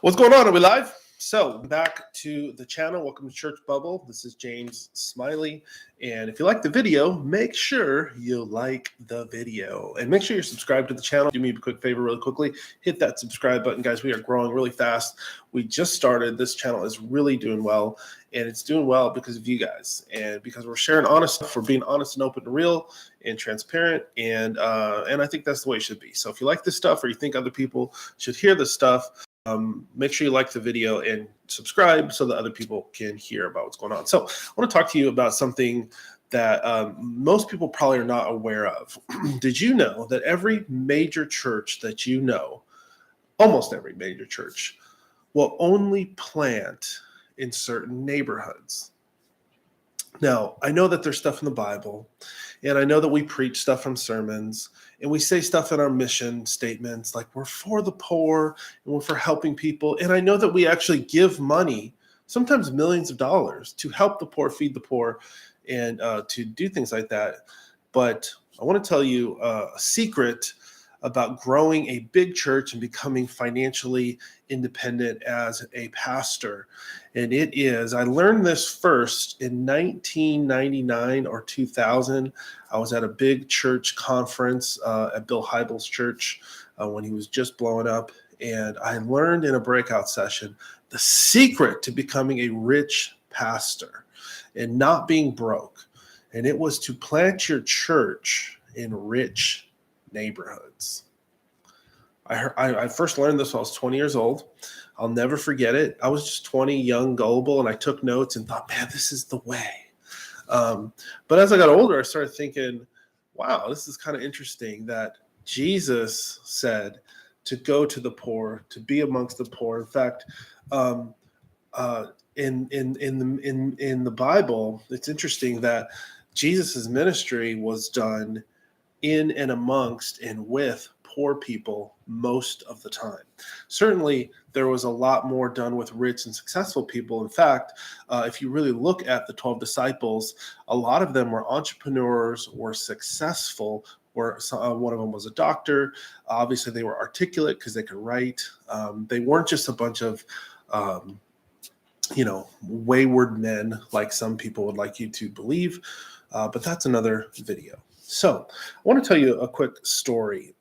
What's going on? Are we live? So, back to the channel. Welcome to Church Bubble. This is James Smiley. And if you like the video, make sure you like the video. And make sure you're subscribed to the channel. Do me a quick favor really quickly. Hit that subscribe button, guys. We are growing really fast. We just started. This channel is really doing well. And it's doing well because of you guys. And because we're sharing honest stuff. We're being honest and open and real and transparent. And I think that's the way it should be. So if you like this stuff or you think other people should hear this stuff, make sure you like the video and subscribe so that other people can hear about what's going on. So I want to talk to you about something that most people probably are not aware of. Did you know that every major church that you know, almost every major church, will only plant in certain neighborhoods? Now, I know that there's stuff in the Bible, and I know that we preach stuff from sermons, and we say stuff in our mission statements, like we're for the poor, and we're for helping people. And I know that we actually give money, sometimes millions of dollars, to help the poor, feed the poor, and to do things like that. But I want to tell you a secret about growing a big church and becoming financially independent as a pastor. And it is, I learned this first in 1999 or 2000. I was at a big church conference at Bill Hybels' church when he was just blowing up. And I learned in a breakout session the secret to becoming a rich pastor and not being broke. And it was to plant your church in rich neighborhoods. I first learned this when I was 20 years old. I'll never forget it. I was just 20, young, gullible, and I took notes and thought, man, this is the way. But as I got older, I started thinking, wow, this is kind of interesting that Jesus said to go to the poor, to be amongst the poor. In fact, in the Bible, it's interesting that Jesus's ministry was done in and amongst and with poor people most of the time. Certainly, there was a lot more done with rich and successful people. In fact, if you really look at the 12 disciples, a lot of them were entrepreneurs, were successful, one of them was a doctor. Obviously, they were articulate because they could write. They weren't just a bunch of wayward men like some people would like you to believe, but that's another video. So I want to tell you a quick story.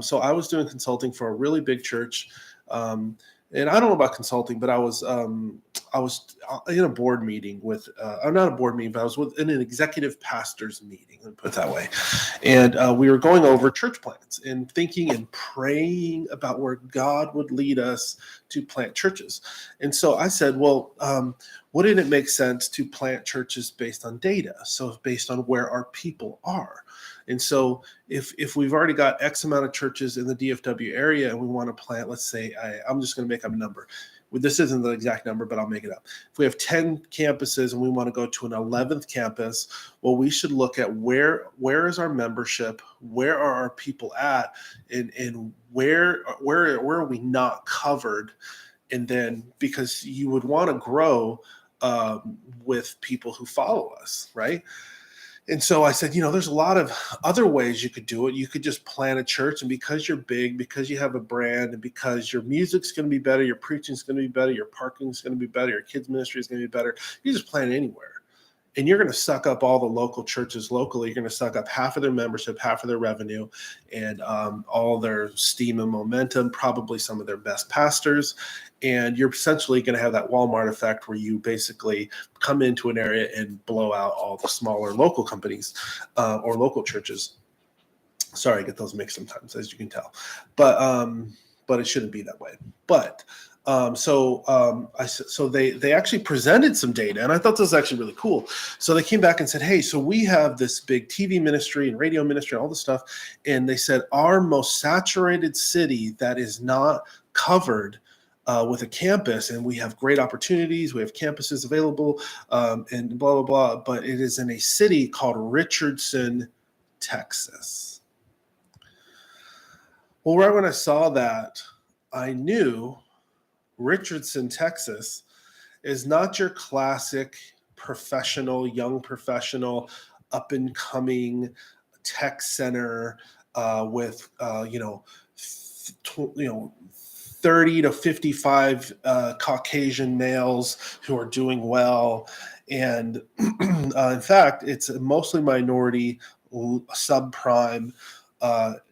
So I was doing consulting for a really big church, and I don't know about consulting, but I was in a board meeting with, not a board meeting, but I was in an executive pastors meeting, let me put it that way. And we were going over church plants and thinking and praying about where God would lead us to plant churches. And so I said, well, wouldn't it make sense to plant churches based on data? So based on where our people are. And so if we've already got X amount of churches in the DFW area and we want to plant, let's say, I'm just going to make up a number. This isn't the exact number, but I'll make it up. If we have 10 campuses and we want to go to an 11th campus, well, we should look at where is our membership, where are our people at, and where are we not covered? And then because you would want to grow with people who follow us, right? And so I said, there's a lot of other ways you could do it. You could just plant a church, and because you're big, because you have a brand, and because your music's going to be better, your preaching's going to be better, your parking's going to be better, your kids' ministry is going to be better, you just plant it anywhere. And you're going to suck up all the local churches locally. You're going to suck up half of their membership, half of their revenue, and all their steam and momentum, probably some of their best pastors. And you're essentially going to have that Walmart effect where you basically come into an area and blow out all the smaller local companies or local churches. Sorry, I get those mixed sometimes, as you can tell. But it shouldn't be that way. But so they actually presented some data, and I thought this was actually really cool. So they came back and said, hey, so we have this big TV ministry and radio ministry, all this stuff. And they said our most saturated city that is not covered with a campus, and we have great opportunities, we have campuses available, and blah, blah, blah. But it is in a city called Richardson, Texas. Well, right when I saw that, I knew Richardson, Texas is not your classic professional, young professional, up and coming tech center with 30 to 55 Caucasian males who are doing well. And in fact, it's a mostly minority, subprime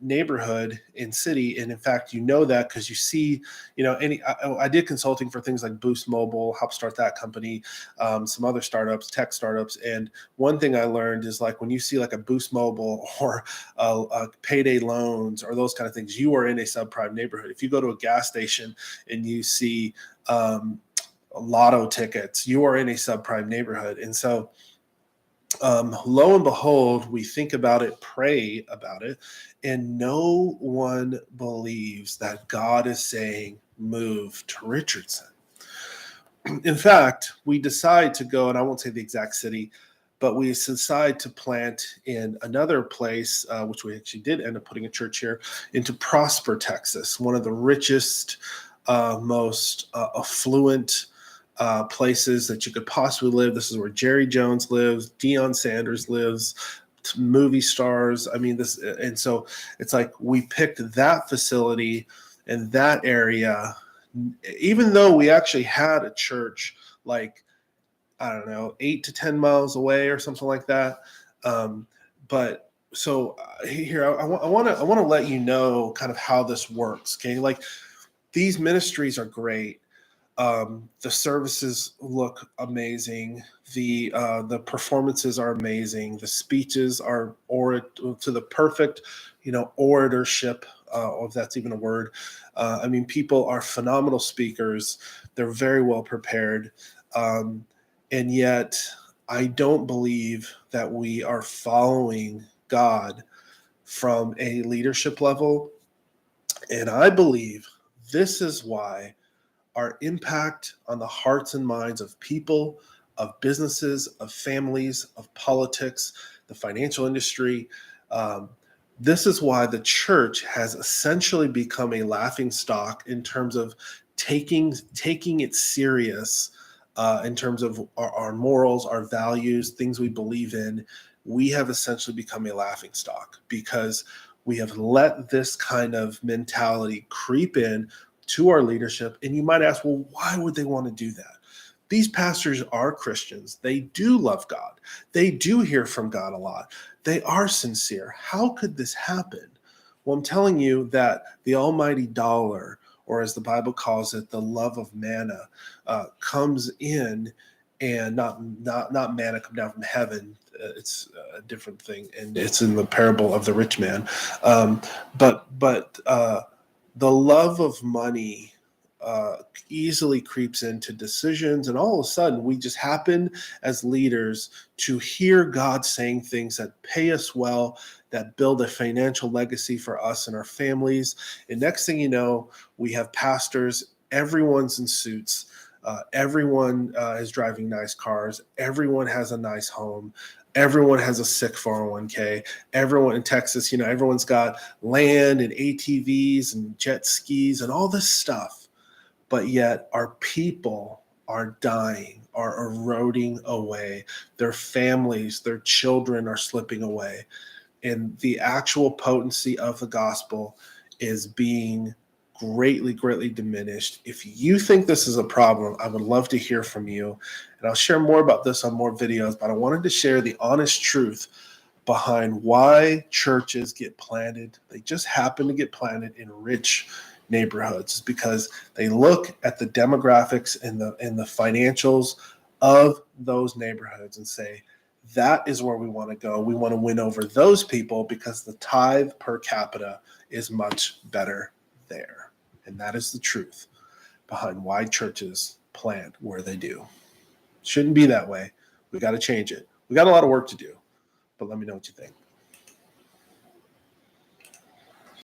neighborhood in city. And in fact, you know that because you see, I did consulting for things like Boost Mobile, helped start that company, some other startups, tech startups. And one thing I learned is like when you see like a Boost Mobile or payday loans or those kind of things, you are in a subprime neighborhood. If you go to a gas station and you see lotto tickets, you are in a subprime neighborhood. And so lo and behold, we think about it, pray about it, and no one believes that God is saying, move to Richardson. In fact, we decide to go, and I won't say the exact city, but we decide to plant in another place, which we actually did end up putting a church here, into Prosper, Texas, one of the richest, most affluent places that you could possibly live. This is where Jerry Jones lives, Deion Sanders lives, movie stars. I mean, and so it's like we picked that facility and that area, even though we actually had a church like, I don't know, 8 to 10 miles away or something like that. But so here, I want to let you know kind of how this works. Okay, like these ministries are great. The services look amazing. The performances are amazing. The speeches are to the perfect, oratorship, if that's even a word. I mean, people are phenomenal speakers. They're very well prepared. And yet, I don't believe that we are following God from a leadership level. And I believe this is why our impact on the hearts and minds of people, of businesses, of families, of politics, the financial industry. This is why the church has essentially become a laughing stock in terms of taking it serious, in terms of our morals, our values, things we believe in. We have essentially become a laughing stock because we have let this kind of mentality creep in to our leadership. And you might ask, well, why would they want to do that? These pastors are Christians. They do love God. They do hear from God a lot. They are sincere. How could this happen? Well, I'm telling you that the almighty dollar, or as the Bible calls it, the love of manna, comes in, and not manna come down from heaven. It's a different thing, and it's in the parable of the rich man. But the love of money easily creeps into decisions, and all of a sudden we just happen as leaders to hear God saying things that pay us well, that build a financial legacy for us and our families. And next thing you know, we have pastors, everyone's in suits, everyone is driving nice cars, everyone has a nice home, everyone has a sick 401k. Everyone in Texas, everyone's got land and ATVs and jet skis and all this stuff. But yet our people are dying, are eroding away. Their families, their children are slipping away. And the actual potency of the gospel is being greatly, greatly diminished. If you think this is a problem, I would love to hear from you. And I'll share more about this on more videos, but I wanted to share the honest truth behind why churches get planted. They just happen to get planted in rich neighborhoods because they look at the demographics and the financials of those neighborhoods and say, that is where we want to go. We want to win over those people because the tithe per capita is much better there. And that is the truth behind why churches plant where they do. Shouldn't be that way. We got to change it. We got a lot of work to do, but let me know what you think.